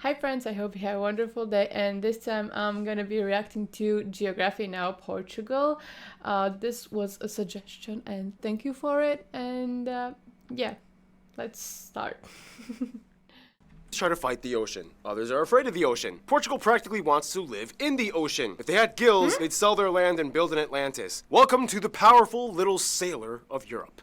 Hi friends, I hope you have a wonderful day, and this time I'm gonna be reacting to Geography Now Portugal. This was a suggestion and thank you for it, and yeah, let's start. Try to fight the ocean. Others are afraid of the ocean. Portugal practically wants to live in the ocean. If they had gills, they'd sell their land and build an Atlantis. Welcome to the powerful little sailor of Europe.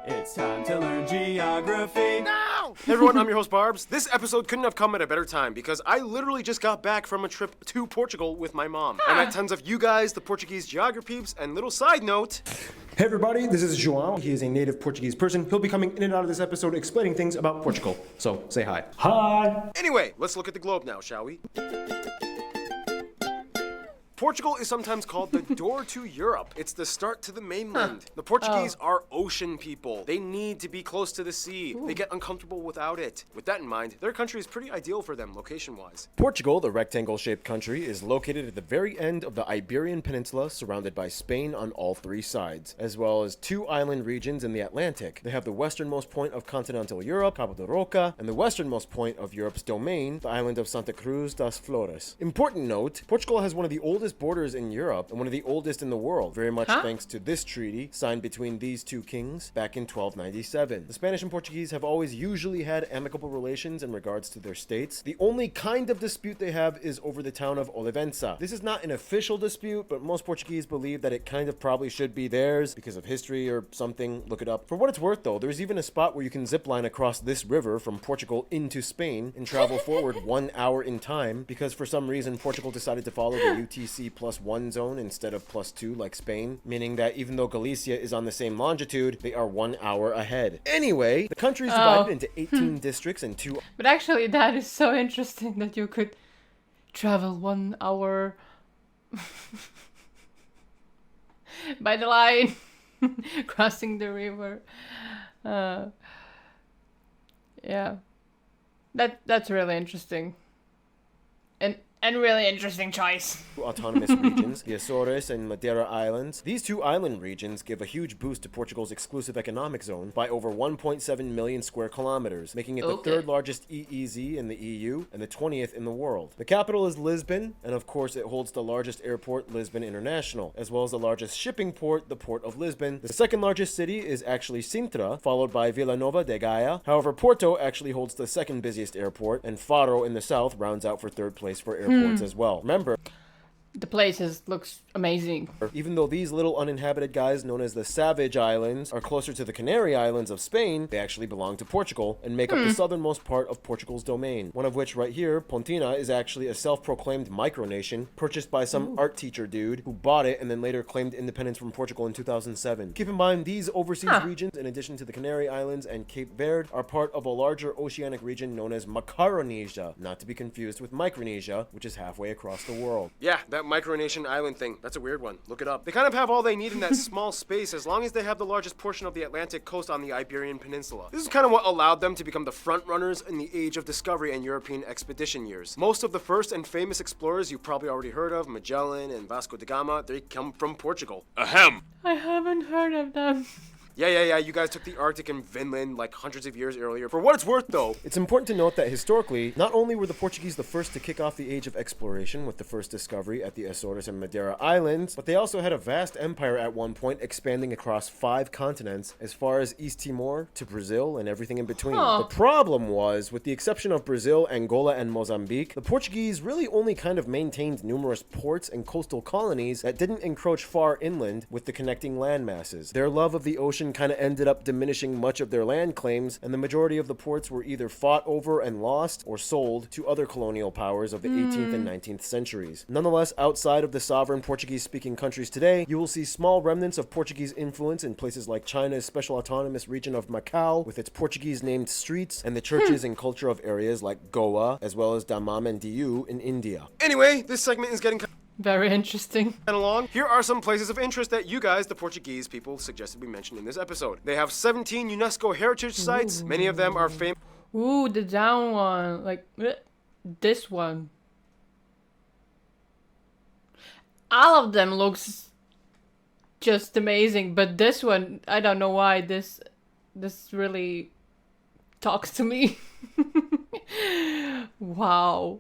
It's time to learn geography. Now! Hey everyone, I'm your host Barbs. This episode couldn't have come at a better time because I literally just got back from a trip to Portugal with my mom. I met tons of you guys, the Portuguese geography peeps, and little side note. Hey everybody, this is João. He is a native Portuguese person. He'll be coming in and out of this episode explaining things about Portugal. So say hi. Hi! Anyway, let's look at the globe now, shall we? Portugal is sometimes called the door to Europe. It's the start to the mainland. The Portuguese are ocean people. They need to be close to the sea. They get uncomfortable without it. With that in mind, their country is pretty ideal for them location-wise. Portugal, the rectangle-shaped country, is located at the very end of the Iberian Peninsula, surrounded by Spain on all three sides, as well as two island regions in the Atlantic. They have the westernmost point of continental Europe, Cabo de Roca, and the westernmost point of Europe's domain, the island of Santa Cruz das Flores. Important note, Portugal has one of the oldest borders in Europe and one of the oldest in the world, very much thanks to this treaty signed between these two kings back in 1297. The Spanish and Portuguese have always usually had amicable relations in regards to their states. The only kind of dispute they have is over the town of Olivença. This is not an official dispute, but most Portuguese believe that it kind of probably should be theirs because of history or something. Look it up. For what it's worth though, there's even a spot where you can zip line across this river from Portugal into Spain and travel forward 1 hour in time because for some reason Portugal decided to follow the UTC +1 zone instead of +2 like Spain, meaning that even though Galicia is on the same longitude, they are 1 hour ahead. Anyway, the country is divided into 18 districts and two. But actually, that is so interesting that you could travel 1 hour by the line, crossing the river. Yeah, that's really interesting. And really interesting choice. Autonomous regions, the Azores and Madeira Islands. These two island regions give a huge boost to Portugal's exclusive economic zone by over 1.7 million square kilometers, making it the third largest EEZ in the EU and the 20th in the world. The capital is Lisbon, and of course it holds the largest airport, Lisbon International, as well as the largest shipping port, the Port of Lisbon. The second largest city is actually Sintra, followed by Vila Nova de Gaia. However, Porto actually holds the second busiest airport, and Faro in the south rounds out for third place for airports as well. Remember, the places looks amazing. even though these little uninhabited guys known as the Savage Islands are closer to the Canary Islands of Spain, they actually belong to Portugal and make up the southernmost part of Portugal's domain. One of which right here, Pontina, is actually a self-proclaimed micronation purchased by some art teacher dude who bought it and then later claimed independence from Portugal in 2007. Keep in mind, these overseas regions, in addition to the Canary Islands and Cape Verde, are part of a larger oceanic region known as Macaronesia, not to be confused with Micronesia, which is halfway across the world. Yeah, that micronation island thing, that's a weird one. Look it up. They kind of have all they need in that small space as long as they have the largest portion of the Atlantic coast on the Iberian Peninsula. This is kind of what allowed them to become the front runners in the age of discovery and European expedition years. Most of the first and famous explorers you've probably already heard of, Magellan and Vasco da Gama, they come from Portugal. Ahem! I haven't heard of them. Yeah, you guys took the Arctic and Vinland like hundreds of years earlier. For what it's worth though, it's important to note that historically, not only were the Portuguese the first to kick off the age of exploration with the first discovery at the Azores and Madeira Islands, but they also had a vast empire at one point expanding across 5 continents as far as East Timor to Brazil and everything in between. The problem was, with the exception of Brazil, Angola, and Mozambique, the Portuguese really only kind of maintained numerous ports and coastal colonies that didn't encroach far inland with the connecting land masses. Their love of the ocean kind of ended up diminishing much of their land claims, and the majority of the ports were either fought over and lost or sold to other colonial powers of the 18th and 19th centuries. Nonetheless, outside of the sovereign Portuguese-speaking countries today, you will see small remnants of Portuguese influence in places like China's special autonomous region of Macau, with its Portuguese-named streets, and the churches and culture of areas like Goa, as well as Daman and Diu in India. Anyway, this segment is getting Very interesting. along. Here are some places of interest that you guys, the Portuguese people, suggested we mention in this episode. They have 17 UNESCO heritage sites. Many of them are famous. Ooh, the down one. Like, this one. All of them looks just amazing, but this one, I don't know why this really talks to me. Wow.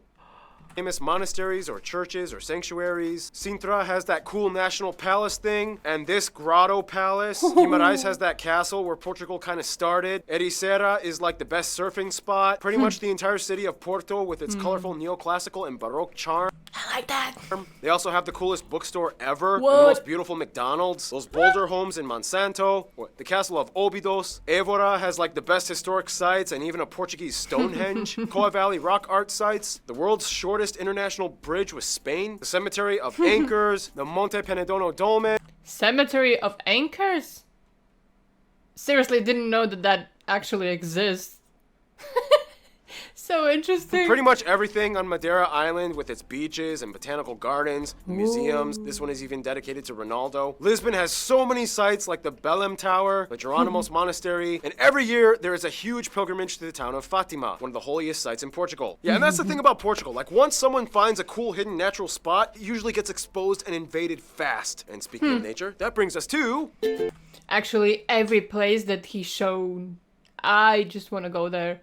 famous monasteries or churches or sanctuaries. Sintra has that cool national palace thing, and this grotto palace. Guimarães has that castle where Portugal kind of started. Ericeira is like the best surfing spot. Pretty much the entire city of Porto with its colorful neoclassical and Baroque charm. I like that. They also have the coolest bookstore ever, What? the most beautiful McDonald's, those boulder homes in Monsanto, the castle of Óbidos. Évora has like the best historic sites and even a Portuguese Stonehenge. Coa Valley rock art sites, the world's shortest international bridge with Spain, the cemetery of anchors, the Monte Penedono Dome. Cemetery of Anchors? Seriously, didn't know that that actually exists. So interesting. Pretty much everything on Madeira Island with its beaches and botanical gardens, museums. This one is even dedicated to Ronaldo. Lisbon has so many sites like the Belém Tower, the Jerónimos Monastery, and every year there is a huge pilgrimage to the town of Fatima, one of the holiest sites in Portugal. Yeah, and that's the thing about Portugal. Like once someone finds a cool hidden natural spot, it usually gets exposed and invaded fast. And speaking of nature, that brings us to... Actually, every place that he showed, I just want to go there.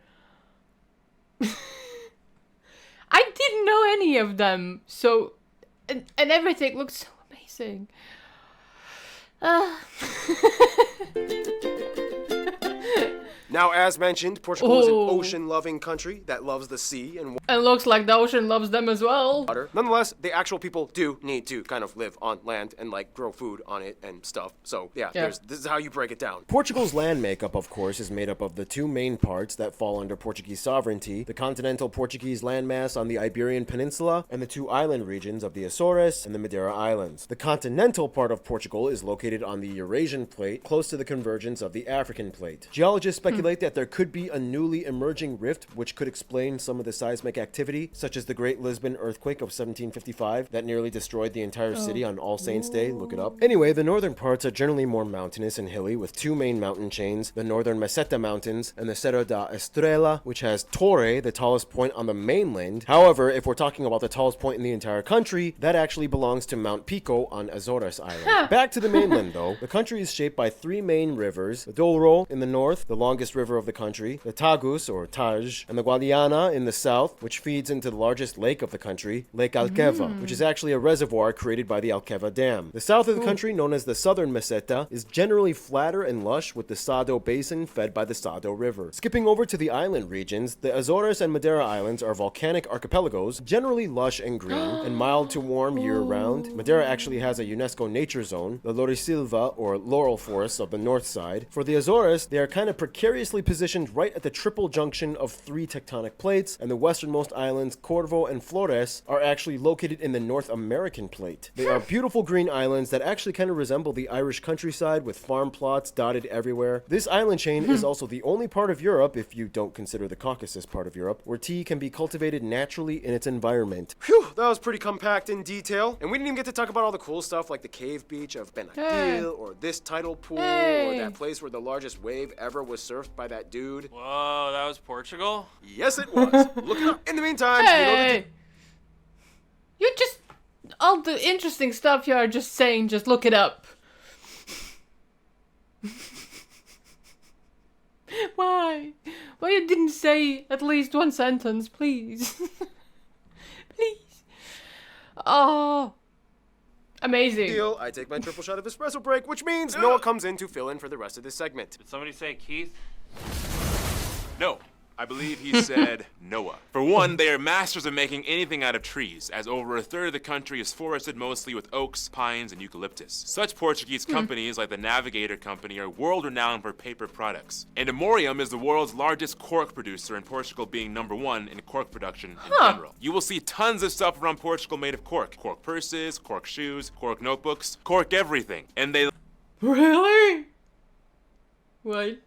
I didn't know any of them, so and everything looks so amazing. Now, as mentioned, Portugal is an Oh. ocean-loving country that loves the sea and It looks like the ocean loves them as well. water. Nonetheless, the actual people do need to kind of live on land and like grow food on it and stuff. So yeah. This is how you break it down. Portugal's land makeup, of course, is made up of the two main parts that fall under Portuguese sovereignty, the continental Portuguese landmass on the Iberian Peninsula, and the two island regions of the Azores and the Madeira Islands. The continental part of Portugal is located on the Eurasian plate, close to the convergence of the African plate. Geologists speculate that there could be a newly emerging rift which could explain some of the seismic activity, such as the Great Lisbon earthquake of 1755 that nearly destroyed the entire city on All Saints' Day. Look it up. Anyway, the northern parts are generally more mountainous and hilly, with two main mountain chains, the northern Meseta Mountains and the Cerro da Estrela, which has Torre, the tallest point on the mainland. However, if we're talking about the tallest point in the entire country, that actually belongs to Mount Pico on Azores Island. Back to the mainland though, the country is shaped by three main rivers, the Douro in the north, the longest river of the country, the Tagus or Taj, and the Guadiana in the south, which feeds into the largest lake of the country, Lake Alqueva, which is actually a reservoir created by the Alqueva Dam. The south of the country, known as the southern Meseta, is generally flatter and lush with the Sado Basin fed by the Sado River. Skipping over to the island regions, the Azores and Madeira Islands are volcanic archipelagos, generally lush and green, and mild to warm year-round. Madeira actually has a UNESCO nature zone, the Laurisilva or Laurel Forests of the north side. For the Azores, they are kind of precariously positioned right at the triple junction of three tectonic plates, and the westernmost islands, Corvo and Flores, are actually located in the North American plate. They are beautiful green islands that actually kind of resemble the Irish countryside with farm plots dotted everywhere. This island chain is also the only part of Europe, if you don't consider the Caucasus part of Europe, where tea can be cultivated naturally in its environment. Whew, that was pretty compact in detail. And we didn't even get to talk about all the cool stuff like the cave beach of Benadil, Hey. or this tidal pool, or Hey. that place where the largest wave ever was surfed by that dude. Whoa, that was Portugal? Yes, it was. Look it up. In the meantime, you know the Hey! You just... all the interesting stuff you are just saying, just look it up. Why? Why you didn't say at least one sentence, please? Please. Oh. Amazing. deal. I take my triple shot of espresso break, which means Noah comes in to fill in for the rest of this segment. Did somebody say Keith? No, I believe he said Noah. For one, they are masters of making anything out of trees, as over a third of the country is forested mostly with oaks, pines, and eucalyptus. Such Portuguese companies like the Navigator Company are world-renowned for paper products. And Amorium is the world's largest cork producer, in Portugal being #1 in cork production in general. You will see tons of stuff around Portugal made of cork. Cork purses, cork shoes, cork notebooks, cork everything. And they Really? What?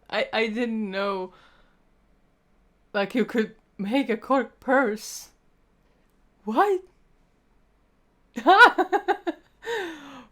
I didn't know. Like you could make a cork purse. What?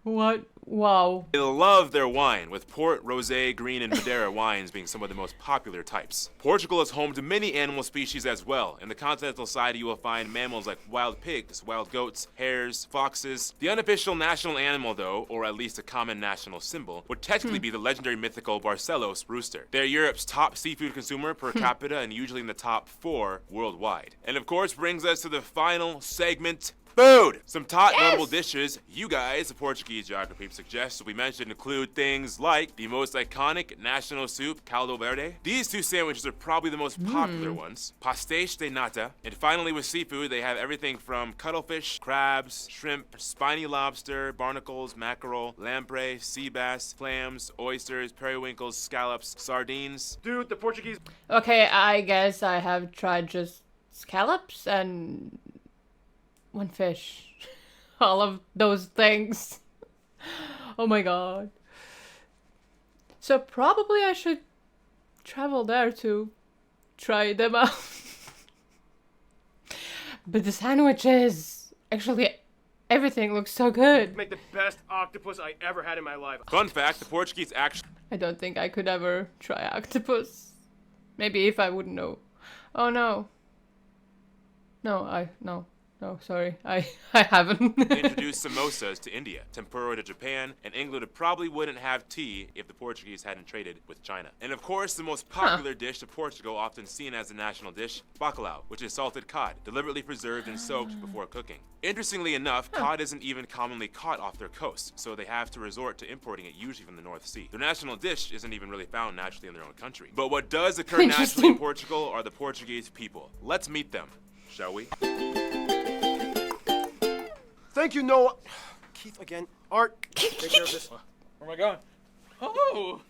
What? Wow. They love their wine, with port, rosé, green, and Madeira wines being some of the most popular types. Portugal is home to many animal species as well. In the continental side, you will find mammals like wild pigs, wild goats, hares, foxes. The unofficial national animal, though, or at least a common national symbol, would technically be the legendary mythical Barcelos rooster. They're Europe's top seafood consumer per capita and usually in the top 4 worldwide. And of course, brings us to the final segment. Food! Some top notable dishes you guys, the Portuguese geography suggests we mentioned include things like the most iconic national soup, caldo verde. These 2 sandwiches are probably the most popular ones. Pastéis de nata. And finally with seafood, they have everything from cuttlefish, crabs, shrimp, spiny lobster, barnacles, mackerel, lamprey, sea bass, clams, oysters, periwinkles, scallops, sardines. Dude, the Portuguese... Okay, I guess I have tried just scallops and one fish. All of those things. Oh my god. So probably I should travel there to try them out. But the sandwiches, actually everything looks so good. Make the best octopus I ever had in my life. Fun fact, the Portuguese actually I don't think I could ever try octopus. Maybe if I wouldn't know. Oh no. No, sorry. I haven't. introduced samosas to India, tempura to Japan, and England probably wouldn't have tea if the Portuguese hadn't traded with China. And of course, the most popular dish of Portugal, often seen as the national dish, bacalhau, which is salted cod, deliberately preserved and soaked before cooking. Interestingly enough, cod isn't even commonly caught off their coast, so they have to resort to importing it usually from the North Sea. Their national dish isn't even really found naturally in their own country. But what does occur naturally in Portugal are the Portuguese people. Let's meet them, shall we? Thank you, Noah. Keith again. Art, take care of this. Where am I going? Oh!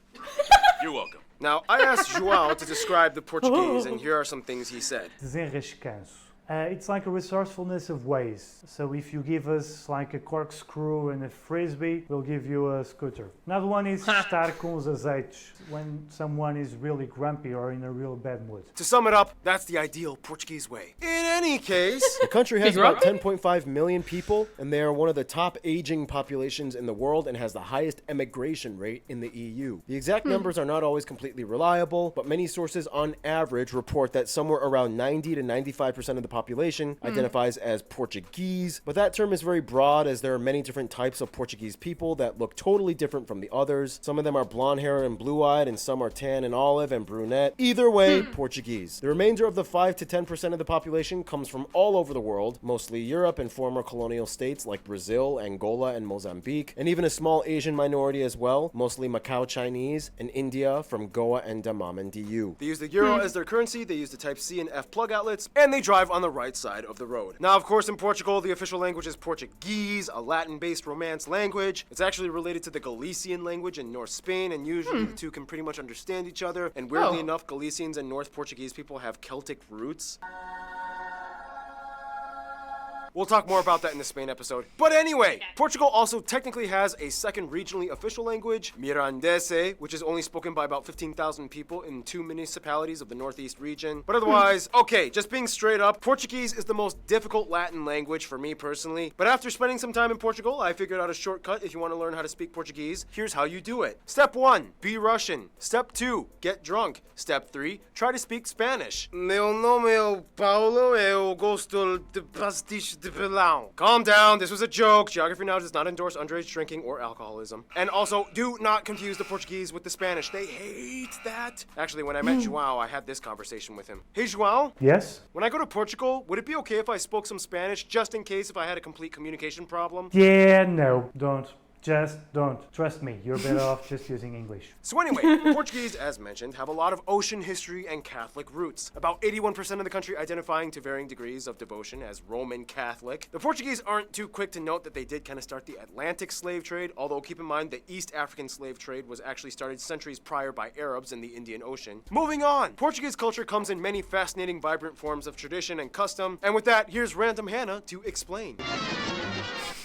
You're welcome. Now, I asked João to describe the Portuguese, and here are some things he said. Desenrascanço. It's like a resourcefulness of ways. So if you give us like a corkscrew and a frisbee, we'll give you a scooter. Another one is estar com os azeitos, when someone is really grumpy or in a real bad mood. To sum it up, that's the ideal Portuguese way. In any case, The country has Big rock? about 10.5 million people, and they are one of the top aging populations in the world and has the highest emigration rate in the EU. The exact numbers are not always completely reliable, but many sources on average report that somewhere around 90 to 95% of the population identifies as Portuguese, but that term is very broad as there are many different types of Portuguese people that look totally different from the others. Some of them are blonde-haired and blue-eyed, and some are tan and olive and brunette. Either way, Portuguese. The remainder of the 5 to 10% of the population comes from all over the world, mostly Europe and former colonial states like Brazil, Angola, and Mozambique, and even a small Asian minority as well, mostly Macau Chinese, and India from Goa and Daman DU. they use the euro as their currency, they use the Type C and F plug outlets, and they drive on the right side of the road. Now, of course, in Portugal, the official language is Portuguese, a Latin-based Romance language. It's actually related to the Galician language in North Spain, and usually the two can pretty much understand each other. And weirdly Oh. enough, Galicians and North Portuguese people have Celtic roots. We'll talk more about that in the Spain episode. But anyway, Portugal also technically has a second regionally official language, Mirandese, which is only spoken by about 15,000 people in 2 municipalities of the northeast region. But otherwise, okay, just being straight up, Portuguese is the most difficult Latin language for me personally. But after spending some time in Portugal, I figured out a shortcut if you want to learn how to speak Portuguese. Here's how you do it. Step 1, be Russian. Step 2, get drunk. Step 3, try to speak Spanish. Meu nome é Paulo, eu gosto de pastiche de pilão. Calm down, this was a joke. Geography Now does not endorse underage drinking or alcoholism. And also, do not confuse the Portuguese with the Spanish. They hate that. Actually, when I met João, I had this conversation with him. Hey, João, Yes? when I go to Portugal, would it be okay if I spoke some Spanish just in case if I had a complete communication problem? Yeah, no, don't. Just don't. Trust me, you're better off just using English. So anyway, the Portuguese, as mentioned, have a lot of ocean history and Catholic roots. About 81% of the country identifying to varying degrees of devotion as Roman Catholic. The Portuguese aren't too quick to note that they did kind of start the Atlantic slave trade, although keep in mind the East African slave trade was actually started centuries prior by Arabs in the Indian Ocean. Moving on! Portuguese culture comes in many fascinating, vibrant forms of tradition and custom, and with that, here's Random Hannah to explain.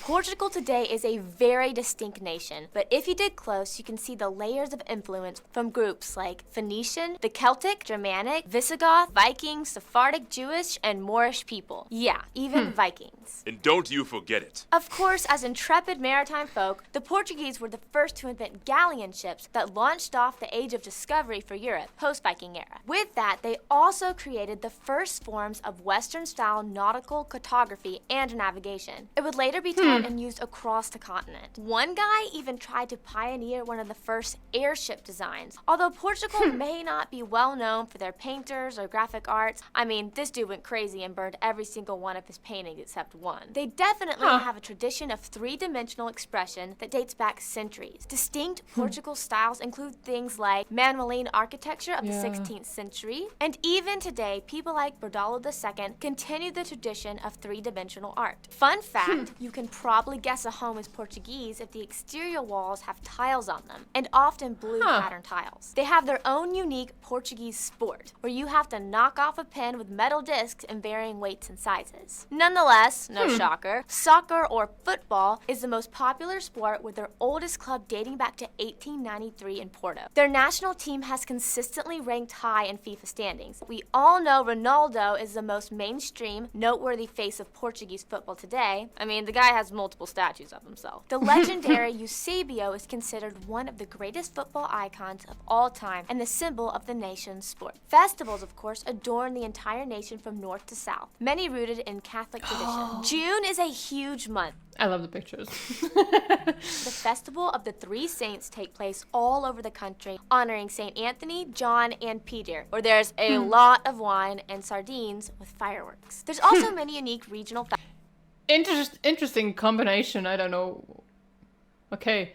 Portugal today is a very distinct nation, but if you dig close, you can see the layers of influence from groups like Phoenician, the Celtic, Germanic, Visigoth, Vikings, Sephardic, Jewish, and Moorish people. Yeah, even Vikings. And don't you forget it. Of course, as intrepid maritime folk, the Portuguese were the first to invent galleon ships that launched off the age of discovery for Europe, post-Viking era. With that, they also created the first forms of Western-style nautical cartography and navigation. It would later be taught and used across the continent. One guy even tried to pioneer one of the first airship designs. Although Portugal may not be well known for their painters or graphic arts, I mean, this dude went crazy and burned every single one of his paintings except one. They definitely have a tradition of three-dimensional expression that dates back centuries. Distinct Portugal styles include things like Manueline architecture of the 16th century, and even today, people like Bordalo II continue the tradition of three-dimensional art. Fun fact, you can probably guess a home is Portuguese if the exterior walls have tiles on them, and often blue pattern tiles. They have their own unique Portuguese sport, where you have to knock off a pin with metal discs in varying weights and sizes. Nonetheless, no shocker, soccer or football is the most popular sport, with their oldest club dating back to 1893 in Porto. Their national team has consistently ranked high in FIFA standings. We all know Ronaldo is the most mainstream, noteworthy face of Portuguese football today. I mean, the guy has multiple statues of himself. The legendary Eusebio is considered one of the greatest football icons of all time and the symbol of the nation's sport. Festivals, of course, adorn the entire nation from north to south, many rooted in Catholic tradition. June is a huge month. I love the pictures. The Festival of the Three Saints take place all over the country, honoring St. Anthony, John, and Peter, where there's a lot of wine and sardines with fireworks. There's also many unique regional Interesting combination. I don't know. Okay,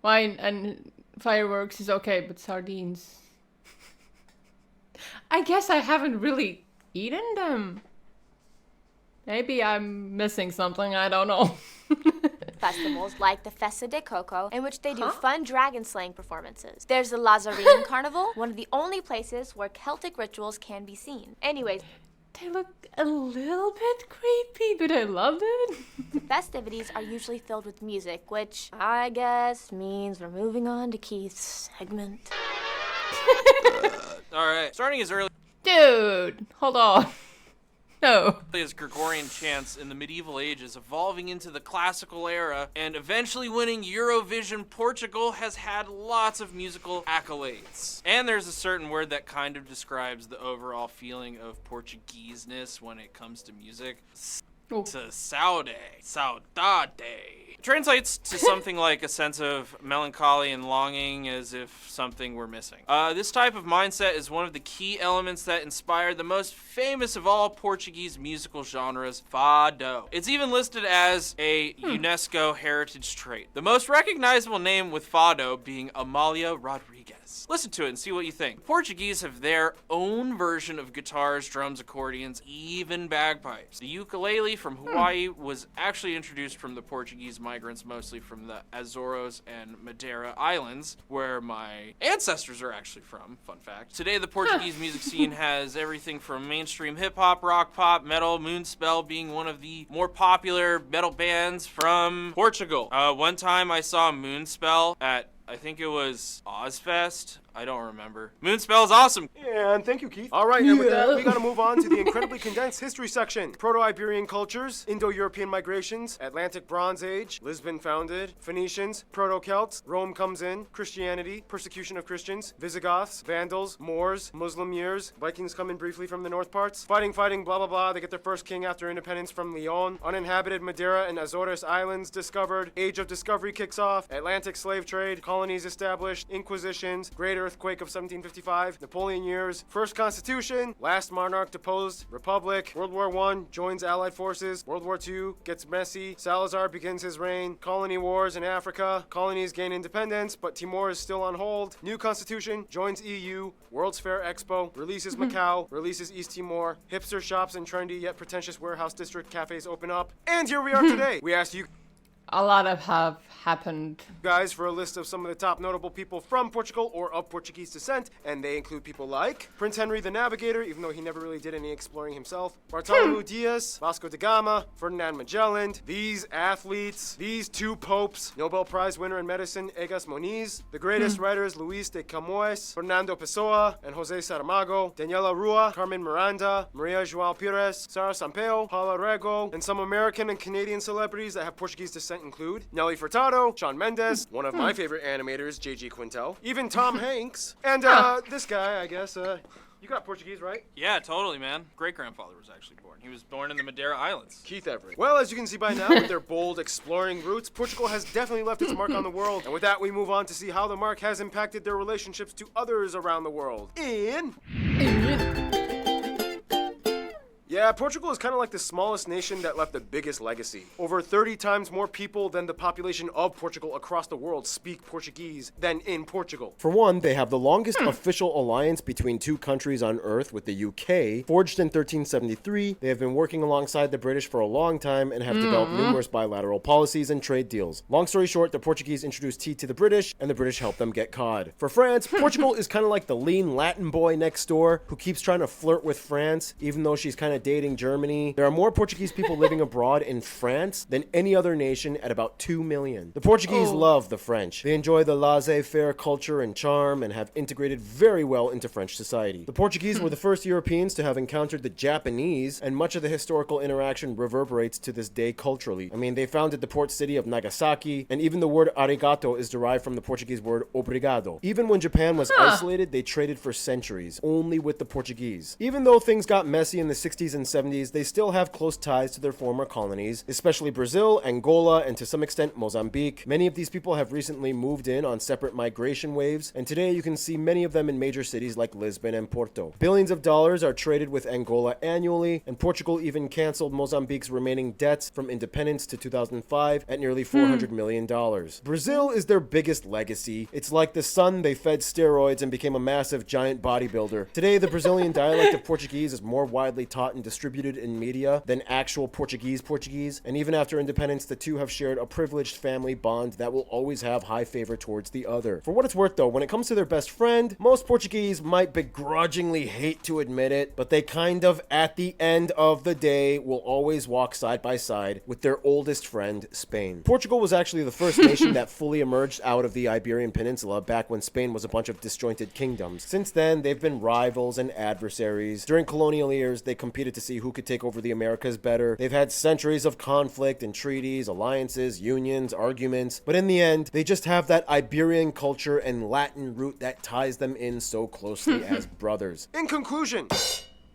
wine and fireworks is okay, but sardines. I guess I haven't really eaten them. Maybe I'm missing something, I don't know. festivals like the Festa de Coco, in which they do fun dragon slaying performances. There's the Lazarine Carnival, one of the only places where Celtic rituals can be seen. Anyways, They look a little bit creepy, but I loved it. the festivities are usually filled with music, which I guess means we're moving on to Keith's segment. All right. Starting as early Dude, hold on. No. as Gregorian chants in the medieval ages, evolving into the classical era, and eventually winning Eurovision, Portugal has had lots of musical accolades. And there's a certain word that kind of describes the overall feeling of Portugueseness when it comes to music. Saudade. Translates to something like a sense of melancholy and longing, as if something were missing. This type of mindset is one of the key elements that inspired the most famous of all Portuguese musical genres, fado. It's even listed as a UNESCO heritage trait. The most recognizable name with fado being Amália Rodrigues. Listen to it and see what you think. Portuguese have their own version of guitars, drums, accordions, even bagpipes. The ukulele from Hawaii was actually introduced from the Portuguese migrants, mostly from the Azores and Madeira Islands, where my ancestors are actually from, fun fact. Today, the Portuguese music scene has everything from mainstream hip-hop, rock pop, metal, Moonspell being one of the more popular metal bands from Portugal. One time I saw Moonspell at, I think it was Ozfest. I don't remember. Moonspell is awesome. And thank you, Keith. All right, and with that, we gotta move on to the incredibly condensed history section. Proto-Iberian cultures, Indo-European migrations, Atlantic Bronze Age, Lisbon founded, Phoenicians, Proto-Celts, Rome comes in, Christianity, persecution of Christians, Visigoths, Vandals, Moors, Muslim years, Vikings come in briefly from the north parts, fighting, blah, blah, blah, they get their first king after independence from Leon, uninhabited Madeira and Azores Islands discovered, Age of Discovery kicks off, Atlantic slave trade, colonies established, Inquisitions, Great Earthquake of 1755, Napoleon years, First Constitution, last monarch deposed, Republic, World War I, joins Allied forces, World War II, gets messy, Salazar begins his reign, colony wars in Africa, colonies gain independence, but Timor is still on hold, new constitution, joins EU, World's Fair Expo, releases Macau, releases East Timor, hipster shops and trendy yet pretentious warehouse district cafes open up, and here we are today. We asked you a lot of have happened. Guys, for a list of some of the top notable people from Portugal or of Portuguese descent, and they include people like Prince Henry the Navigator, even though he never really did any exploring himself, Bartolomeu Dias, Vasco da Gama, Ferdinand Magellan, these athletes, these two popes, Nobel Prize winner in medicine Egas Moniz, the greatest writers Luis de Camões, Fernando Pessoa, and Jose Saramago, Daniela Rua, Carmen Miranda, Maria João Pires, Sara Sampaio, Paula Rego, and some American and Canadian celebrities that have Portuguese descent include Nelly Furtado, Shawn Mendes, one of my favorite animators, J.G. Quintel, even Tom Hanks, and this guy, I guess, you got Portuguese, right? Yeah, totally, man. Great-grandfather was actually born. He was born in the Madeira Islands. Keith Everett. Well, as you can see by now, with their bold exploring roots, Portugal has definitely left its mark on the world. And with that, we move on to see how the mark has impacted their relationships to others around the world. Yeah, Portugal is kind of like the smallest nation that left the biggest legacy. Over 30 times more people than the population of Portugal across the world speak Portuguese than in Portugal. For one, they have the longest official alliance between two countries on Earth with the UK. Forged in 1373, they have been working alongside the British for a long time and have developed numerous bilateral policies and trade deals. Long story short, the Portuguese introduced tea to the British, and the British helped them get cod. For France, Portugal is kind of like the lean Latin boy next door who keeps trying to flirt with France, even though she's kind of dating Germany. There are more Portuguese people living abroad in France than any other nation at about 2 million. The Portuguese love the French. They enjoy the laissez-faire culture and charm and have integrated very well into French society. The Portuguese were the first Europeans to have encountered the Japanese, and much of the historical interaction reverberates to this day culturally. I mean, they founded the port city of Nagasaki, and even the word arigato is derived from the Portuguese word obrigado. Even when Japan was isolated, they traded for centuries, only with the Portuguese. Even though things got messy in the 60s and 70s, they still have close ties to their former colonies, especially Brazil, Angola, and to some extent Mozambique. Many of these people have recently moved in on separate migration waves, and today you can see many of them in major cities like Lisbon and Porto. Billions of dollars are traded with Angola annually, and Portugal even canceled Mozambique's remaining debts from independence to 2005 at nearly $400 million. Brazil is their biggest legacy. It's like the sun they fed steroids and became a massive giant bodybuilder. Today, the Brazilian dialect of Portuguese is more widely taught and distributed in media than actual Portuguese, and even after independence, the two have shared a privileged family bond that will always have high favor towards the other. For what it's worth though, when it comes to their best friend, most Portuguese might begrudgingly hate to admit it, but they kind of, at the end of the day, will always walk side by side with their oldest friend, Spain. Portugal was actually the first nation that fully emerged out of the Iberian Peninsula back when Spain was a bunch of disjointed kingdoms. Since then, they've been rivals and adversaries. During colonial years, they competed to see who could take over the Americas better. They've had centuries of conflict and treaties, alliances, unions, arguments, but in the end, they just have that Iberian culture and Latin root that ties them in so closely as brothers. In conclusion,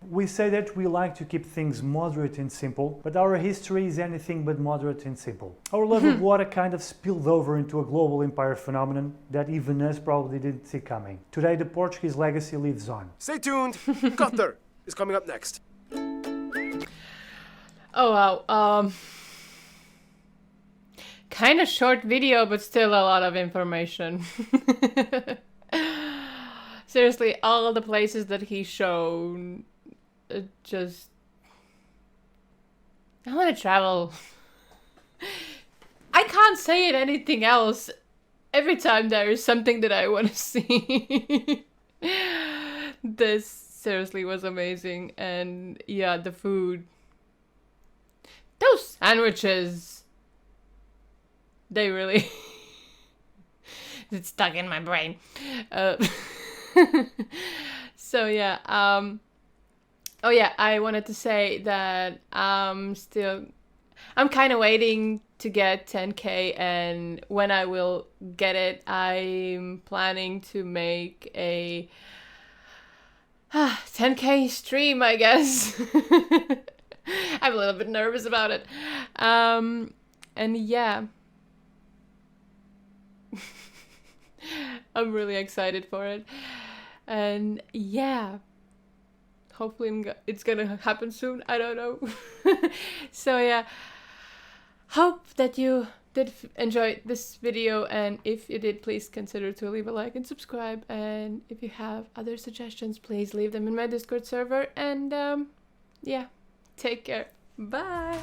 We say that we like to keep things moderate and simple, but our history is anything but moderate and simple. Our love of water kind of spilled over into a global empire phenomenon that even us probably didn't see coming. Today, the Portuguese legacy lives on. stay tuned. Qatar is coming up next. Oh wow. Kind of short video, but still a lot of information. Seriously, all the places that he showed, just... I want to travel. I can't say it anything else. Every time there is something that I want to see. This seriously was amazing. And yeah, the food. Those sandwiches. They really... It's stuck in my brain. So yeah, oh yeah, I wanted to say that I'm kind of waiting to get 10K, and when I will get it, I'm planning to make a 10K stream, I guess. I'm a little bit nervous about it. And yeah. I'm really excited for it. And yeah. Hopefully it's gonna happen soon. I don't know. So yeah. Hope that you did enjoy this video, and if you did, please consider to leave a like and subscribe. And if you have other suggestions, please leave them in my Discord server. And yeah. Take care. Bye.